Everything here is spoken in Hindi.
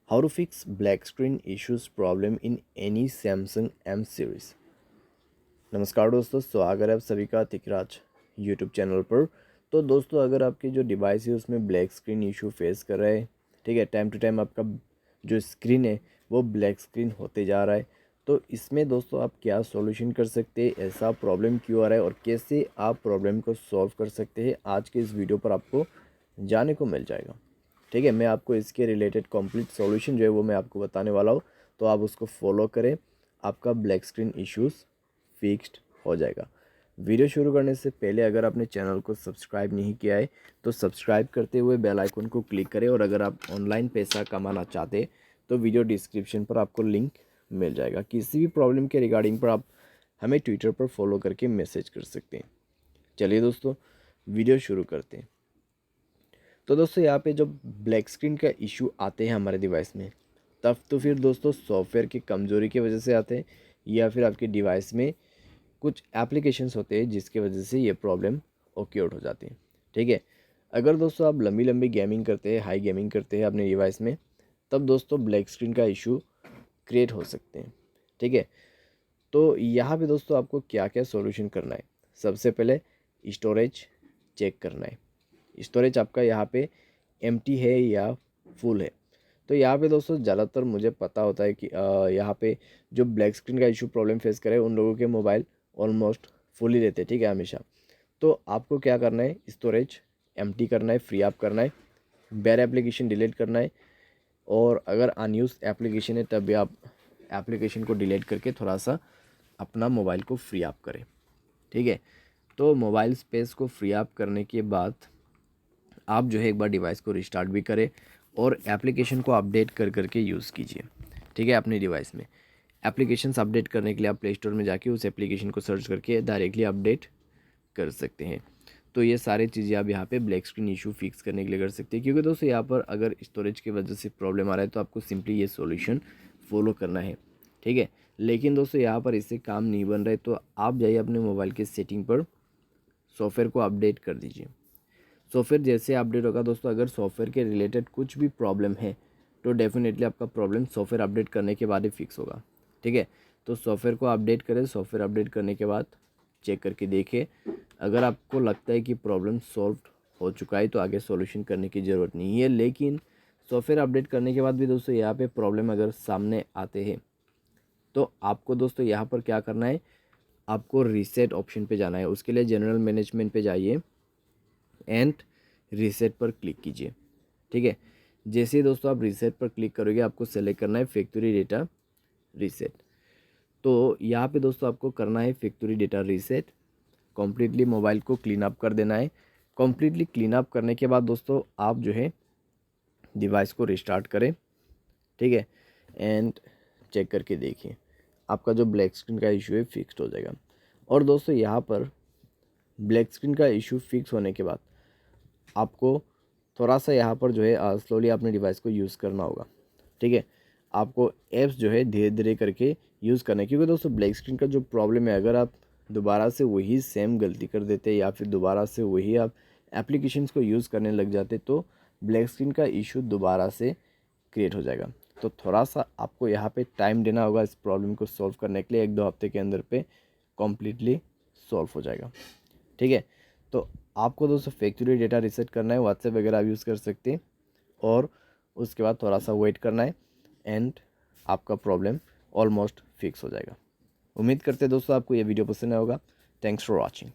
How to fix black screen issues problem in any Samsung M series। नमस्कार दोस्तों, स्वागत है आप सभी का तिकराज यूट्यूब चैनल पर। तो दोस्तों, अगर आपकी जो डिवाइस है उसमें ब्लैक स्क्रीन इशू फेस कर रहा है, ठीक है, टाइम टू टाइम आपका जो स्क्रीन है वो ब्लैक स्क्रीन होते जा रहा है, तो इसमें दोस्तों आप क्या सॉल्यूशन कर सकते हैं, ऐसा प्रॉब्लम क्यों आ रहा है और कैसे आप प्रॉब्लम को सॉल्व कर सकते हैं, आज के इस वीडियो पर आपको जानने को मिल जाएगा। ठीक है, मैं आपको इसके रिलेटेड कंप्लीट सॉल्यूशन जो है वो मैं आपको बताने वाला हूँ, तो आप उसको फॉलो करें, आपका ब्लैक स्क्रीन इश्यूज़ फिक्स्ड हो जाएगा। वीडियो शुरू करने से पहले अगर आपने चैनल को सब्सक्राइब नहीं किया है तो सब्सक्राइब करते हुए बेल आइकन को क्लिक करें, और अगर आप ऑनलाइन पैसा कमाना चाहते हैं तो वीडियो डिस्क्रिप्शन पर आपको लिंक मिल जाएगा। किसी भी प्रॉब्लम के रिगार्डिंग पर आप हमें ट्विटर पर फॉलो करके मैसेज कर सकते हैं। चलिए दोस्तों, वीडियो शुरू करते हैं। तो दोस्तों, यहाँ पे जब ब्लैक स्क्रीन का इशू आते हैं हमारे डिवाइस में, तब तो फिर दोस्तों सॉफ्टवेयर की कमज़ोरी की वजह से आते हैं, या फिर आपके डिवाइस में कुछ एप्लीकेशंस होते हैं जिसकी वजह से ये प्रॉब्लम ओक्योर्ड हो जाती है। ठीक है, अगर दोस्तों आप लंबी लंबी गेमिंग करते हैं, हाई गेमिंग करते हैं अपने डिवाइस में, तब दोस्तों ब्लैक स्क्रीन का इशू क्रिएट हो सकते हैं। ठीक है, तो यहाँ पे दोस्तों आपको क्या क्या सॉल्यूशन करना है। सबसे पहले स्टोरेज चेक करना है। स्टोरेज आपका यहाँ पे एम्प्टी है या फुल है। तो यहाँ पे दोस्तों ज़्यादातर मुझे पता होता है कि यहाँ पे जो ब्लैक स्क्रीन का इशू प्रॉब्लम फेस करे उन लोगों के मोबाइल ऑलमोस्ट फुल ही रहते हैं। ठीक है, हमेशा। तो आपको क्या करना है, स्टोरेज एम्प्टी करना है, फ्री अप करना है, बैड एप्लीकेशन डिलीट करना है, और अगर अनयूज एप्लीकेशन है तब भी आप एप्लीकेशन को डिलीट करके थोड़ा सा अपना मोबाइल को फ्री अप करें। ठीक है, तो मोबाइल स्पेस को फ्री अप करने के बाद आप जो है एक बार डिवाइस को रिस्टार्ट भी करें और एप्लीकेशन को अपडेट कर करके यूज़ कीजिए। ठीक है, अपने डिवाइस में एप्लीकेशंस अपडेट करने के लिए आप प्ले स्टोर में जाके उस एप्लीकेशन को सर्च करके डायरेक्टली अपडेट कर सकते हैं। तो ये सारी चीज़ें आप यहाँ पे ब्लैक स्क्रीन इशू फिक्स करने के लिए कर सकते हैं, क्योंकि दोस्तों यहाँ पर अगर स्टोरेज की वजह से प्रॉब्लम आ रहा है तो आपको सिंपली ये सॉल्यूशन फॉलो करना है। ठीक है, लेकिन दोस्तों यहाँ पर इससे काम नहीं बन रहा है तो आप जाइए अपने मोबाइल के सेटिंग पर, सॉफ्टवेयर को अपडेट कर दीजिए। सॉफ्टवेयर जैसे अपडेट होगा दोस्तों, अगर सॉफ्टवेयर के रिलेटेड कुछ भी प्रॉब्लम है तो डेफिनेटली आपका प्रॉब्लम सॉफ्टवेयर अपडेट करने के बाद ही फिक्स होगा। ठीक है, तो सॉफ्टवेयर को अपडेट करें, सॉफ्टवेयर अपडेट करने के बाद चेक करके देखें, अगर आपको लगता है कि प्रॉब्लम सॉल्व हो चुका है तो आगे सॉल्यूशन करने की ज़रूरत नहीं है। लेकिन सॉफ्टवेयर अपडेट करने के बाद भी दोस्तों यहाँ पे प्रॉब्लम अगर सामने आते हैं तो आपको दोस्तों यहाँ पर क्या करना है, आपको रीसेट ऑप्शन पे जाना है। उसके लिए जनरल मैनेजमेंट पे जाइए एंड रीसेट पर क्लिक कीजिए। ठीक है, जैसे ही दोस्तों आप रीसेट पर क्लिक करोगे आपको सेलेक्ट करना है फैक्ट्री डेटा रीसेट। तो यहाँ पे दोस्तों आपको करना है factory data reset, completely mobile को क्लीन अप कर देना है। कम्प्लीटली क्लीन अप करने के बाद दोस्तों आप जो है डिवाइस को रिस्टार्ट करें। ठीक है, एंड चेक करके देखिए आपका जो ब्लैक स्क्रीन का इशू है फिक्स्ड हो जाएगा। और दोस्तों यहाँ पर ब्लैक स्क्रीन का इशू फिक्स होने के बाद आपको थोड़ा सा यहाँ पर जो है स्लोली अपने डिवाइस को यूज़ करना होगा। ठीक है, आपको ऐप्स जो है धीरे धीरे करके यूज़ करना है, क्योंकि दोस्तों ब्लैक स्क्रीन का जो प्रॉब्लम है, अगर आप दोबारा से वही सेम गलती कर देते या फिर दोबारा से वही आप एप्लीकेशंस को यूज़ करने लग जाते तो ब्लैक स्क्रीन का इशू दोबारा से क्रिएट हो जाएगा। तो थोड़ा सा आपको यहाँ पे टाइम देना होगा इस प्रॉब्लम को सॉल्व करने के लिए। 1-2 हफ्ते के अंदर पे कम्प्लीटली सॉल्व हो जाएगा। ठीक है, तो आपको दोस्तों फैक्ट्री डेटा रीसेट करना है, व्हाट्सएप वगैरह आप यूज़ कर सकते हैं, और उसके बाद थोड़ा सा वेट करना है एंड आपका प्रॉब्लम ऑलमोस्ट फिक्स हो जाएगा। उम्मीद करते हैं दोस्तों आपको ये वीडियो पसंद आया होगा। Thanks for watching.